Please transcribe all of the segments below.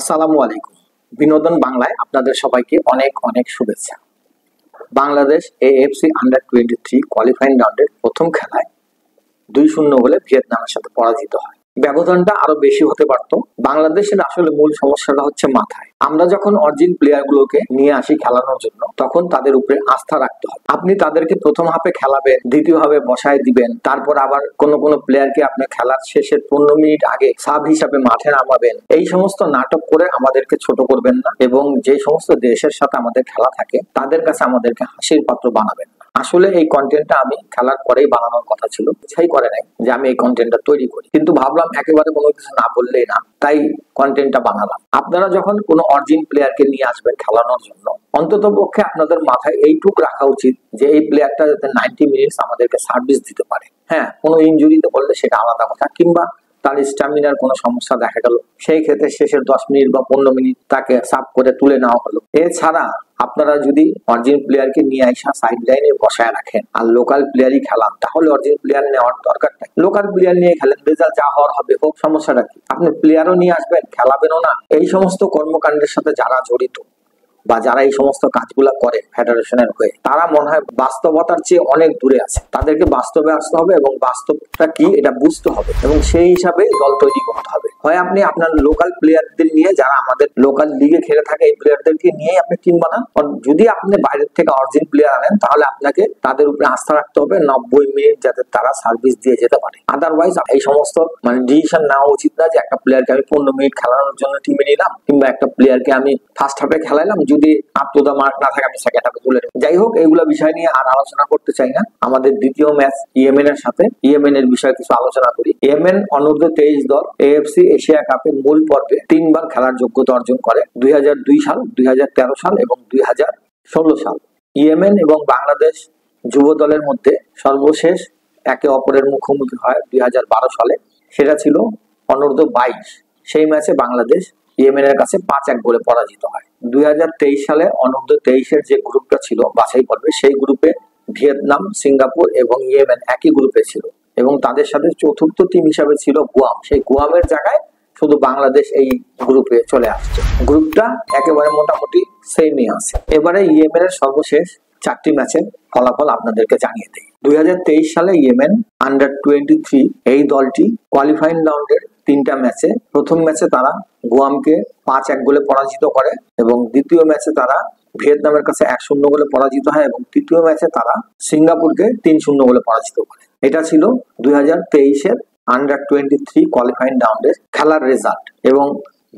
আসসালামু আলাইকুম। বিনোদন বাংলায় আপনাদের সবাইকে অনেক অনেক শুভেচ্ছা। বাংলাদেশ এএফসি আন্ডার-23 কোয়ালিফাইং রাউন্ডের প্রথম খেলায় 2-0 গোলে ভিয়েতনামের সাথে পরাজিত হয়। ব্যবধানটা আরো বেশি হতে পারত। বাংলাদেশের আসলে মূল সমস্যাটা হচ্ছে মাথায়। আমরা যখন অরিজিন প্লেয়ার গুলোকে নিয়ে আসি খেলানোর জন্য, তখন তাদের উপরে আস্থা রাখতে হবে। আপনি তাদেরকে প্রথম হাফে খেলাবেন, দ্বিতীয় হাফে বসায় দিবেন, তারপর আবার কোনো প্লেয়ারকে আপনি খেলার শেষের 15 মিনিট আগে সাব হিসাবে মাঠে নামাবেন। এই সমস্ত নাটক করে আমাদেরকে ছোট করবেন না, এবং যে সমস্ত দেশের সাথে আমাদের খেলা থাকে তাদের কাছে আমাদেরকে হাসির পাত্র বানাবেন না। আসলে এই কন্টেন্টটা আমি খেলার পরেই বানানোর কথা ছিল, ইচ্ছাই করে নাই যে আমি এই কন্টেন্টটা তৈরি করি, কিন্তু ভাবলাম একেবারে কোনো কিছু না বললেই না, তাই কন্টেন্টটা বানালাম। আপনারা যখন কোনো অরিজিন প্লেয়ারকে নিয়ে আসবেন খেলানোর জন্য, অন্তত পক্ষে আপনাদের মাথায় এইটুক রাখা উচিত যে এই প্লেয়ারটা যাতে 90 মিনিটস আমাদেরকে সার্ভিস দিতে পারে। হ্যাঁ, কোনো ইনজুরিতে পড়লে সেটা আলাদা কথা, কিংবা তার স্ট্যামিনার কোনো সমস্যা দেখা গেল, সেই ক্ষেত্রে শেষের 10 মিনিট বা 15 মিনিট তাকে সাব করে তুলে নেওয়া হলো। এছাড়া আপনারা যদি অরিজিন প্লেয়ারকে নিয়ে আসা সাইড লাইনে বসায় রাখেন আর লোকাল প্লেয়ারই খেলান, তাহলে অরিজিন প্লেয়ার নেওয়ার দরকার নেই। লোকাল প্লেয়ার নিয়ে খেলেন, রেজাল্ট যা হওয়ার হবে হোক, সমস্যাটা কি? আপনি প্লেয়ারও নিয়ে আসবেন, খেলাবেনও না। এই সমস্ত কর্মকাণ্ডের সাথে যারা জড়িত বা যারা এই সমস্ত কাজগুলা করে ফেডারেশনের হয়ে, তারা মনে হয় বাস্তবতার চেয়ে অনেক দূরে আছে। তাদেরকে বাস্তবে আসতে হবে এবং বাস্তবটা কি এটা বুঝতে হবে, এবং সেই হিসাবে দল তৈরি করতে হবে। হয় আপনি আপনার লোকাল প্লেয়ারদের নিয়ে, যারা আমাদের লোকাল লিগে খেলে থাকে, এই প্লেয়ারদেরকে নিয়ে আপনি টিম বানান। যদি আপনি বাইরের থেকে অরিজিন প্লেয়ার আনেন, তাহলে আপনাকে তাদের উপরে আস্থা রাখতে হবে 90 মিনিট যাতে তারা সার্ভিস দিয়ে যেতে পারে। আদারওয়াইজ এই সমস্ত ডিসিশন নেওয়া উচিত না যে একটা প্লেয়ারকে আমি 15 মিনিট খেলানোর জন্য টিমে নিলাম, কিংবা একটা প্লেয়ারকে আমি ফার্স্ট হাফে খেলাইলাম, যদি আপ টু দা মার্ক না থাকে আমি সেকেন্ড হাফে তুলে নেব। যাই হোক, এইগুলা বিষয় নিয়ে আর আলোচনা করতে চাই না। আমাদের দ্বিতীয় ম্যাচ ইয়েমেন এর সাথে, ইয়েমেন এর বিষয়ে কিছু আলোচনা করি। ইয়েমেন অনূর্ধ্ব 23 দল এএফসি এশিয়া কাপের মূল পর্বে 3 বার খেলার যোগ্যতা অর্জন করে, 2002 সাল, 2013 সাল এবং 2016 সাল। ইয়েমেন এবং বাংলাদেশ যুব দলের মধ্যে সর্বশেষ একে অপরের মুখোমুখি হয় 2012 সালে। সেটা ছিল অনূর্ধ্ব 22। সেই ম্যাচে বাংলাদেশ ইয়েমেনের কাছে 5-1 গোলে পরাজিত হয়। 2023 সালে অনূর্ধ্ব 23-এর যে গ্রুপটা ছিল বাছাই পর্বে, সেই গ্রুপে ভিয়েতনাম, সিঙ্গাপুর এবং ইয়েমেন একই গ্রুপে ছিল, এবং তাদের সাথে চতুর্থ টিম হিসাবে ছিল গুয়াম। সেই গুয়ামের জায়গায় শুধু বাংলাদেশ এই গ্রুপে চলে আসছে। গ্রুপটা একেবারে মোটামুটি সেমই আছে। এবারে ইয়েমেনের সর্বশেষ 4টি ম্যাচের ফলাফল আপনাদেরকে জানিয়ে দেই। 2023 সালে ইয়েমেন আন্ডার-23 এই দলটি কোয়ালিফাইং রাউন্ডের 3টা ম্যাচে, প্রথম ম্যাচে তারা গুয়ামকে 5-1 গোলে পরাজিত করে, এবং দ্বিতীয় ম্যাচে তারা ভিয়েতনামের কাছে 1-0 গোলে পরাজিত হয়, এবং তৃতীয় ম্যাচে তারা সিঙ্গাপুরকে 3-0 গোলে পরাজিত করে। এটা ছিল 2023-এর আন্ডার-23 কোয়ালিফাইং রাউন্ডের খেলার রেজাল্ট। এবং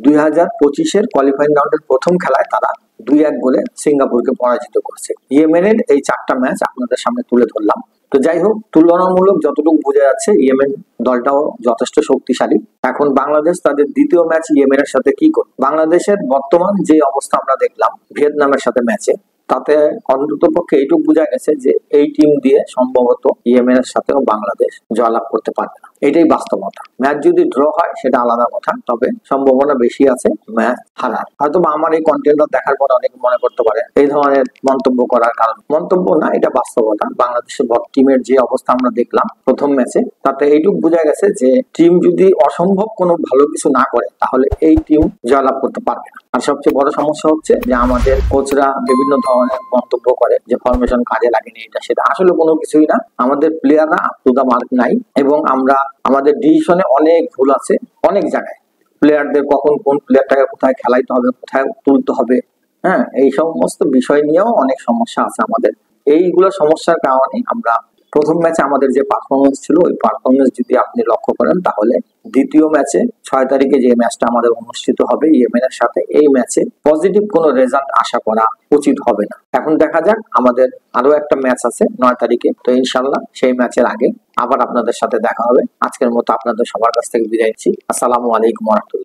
2025-এর কোয়ালিফাইং রাউন্ডের প্রথম খেলায় তারা 2-1 গোলে সিঙ্গাপুরকে পরাজিত করছে। ইয়েমেনের এই 4টা ম্যাচ আপনাদের সামনে তুলে ধরলাম। তো যাই হোক, তুলনামূলক যতটুকু বোঝা যাচ্ছে ইয়েমেন দলটাও যথেষ্ট শক্তিশালী। এখন বাংলাদেশ তাদের দ্বিতীয় ম্যাচ ইয়েমেনের সাথে কি করে? বাংলাদেশের বর্তমান যে অবস্থা আমরা দেখলাম ভিয়েতনামের সাথে ম্যাচে, তাতে অন্তত পক্ষে এইটুকু বোঝা গেছে যে এই টিম দিয়ে সম্ভবত ইয়েমেনের সাথেও বাংলাদেশ জয়লাভ করতে পারবে না। এটাই বাস্তবতা। ম্যাচ যদি ড্র হয় সেটা আলাদা কথা, তবে সম্ভাবনা বেশি আছে ম্যাচ হারার। হয়তো আমার এই কন্টেন্টটা দেখার পর অনেকে মনে করতে পারে এই ধরনের মন্তব্য করার কারণ। মন্তব্য না, এটা বাস্তবতা। বাংলাদেশের টিমের যে অবস্থা আমরা দেখলাম প্রথম ম্যাচে, তাতে এইটুকু বোঝা গেছে যে টিম যদি অসম্ভব কোনো ভালো কিছু না করে, তাহলে এই টিম জয়লাভ করতে পারবে না। আর সবচেয়ে বড় সমস্যা হচ্ছে যে আমাদের কোচরা বিভিন্ন ধরনের মন্তব্য করে যে ফরমেশন কাজে লাগেনি, এটা সেটা। আসলে কোনো কিছুই না। আমাদের প্লেয়াররা আপ টু দা মার্ক নাই, এবং আমাদের ডিসিশনে অনেক ভুল আছে অনেক জায়গায়। প্লেয়ারদের কখন কোন প্লেয়ারটাকে কোথায় খেলাইতে হবে, কোথায় তুলতে হবে, হ্যাঁ, এই সমস্ত বিষয় নিয়েও অনেক সমস্যা আছে আমাদের। এইগুলো সমস্যার কারণে আমরা প্রথম ম্যাচে আমাদের যে পারফরমেন্স ছিল, ওই পারফরমেন্স যদি আপনি লক্ষ্য করেন, তাহলে দ্বিতীয় ম্যাচে 6 তারিখে যে ম্যাচটা আমাদের অনুষ্ঠিত হবে ইয়েমেনের সাথে, এই ম্যাচে পজিটিভ কোনো রেজাল্ট আশা করা উচিত হবে না। এখন দেখা যাক, আমাদের আরো একটা ম্যাচ আছে 9 তারিখে। তো ইনশাল্লাহ সেই ম্যাচের আগে আবার আপনাদের সাথে দেখা হবে। আজকের মতো আপনাদের সবার কাছ থেকে বিদায় নিচ্ছি। আসসালামু আলাইকুম ওয়া রাহমাতুল্লাহ।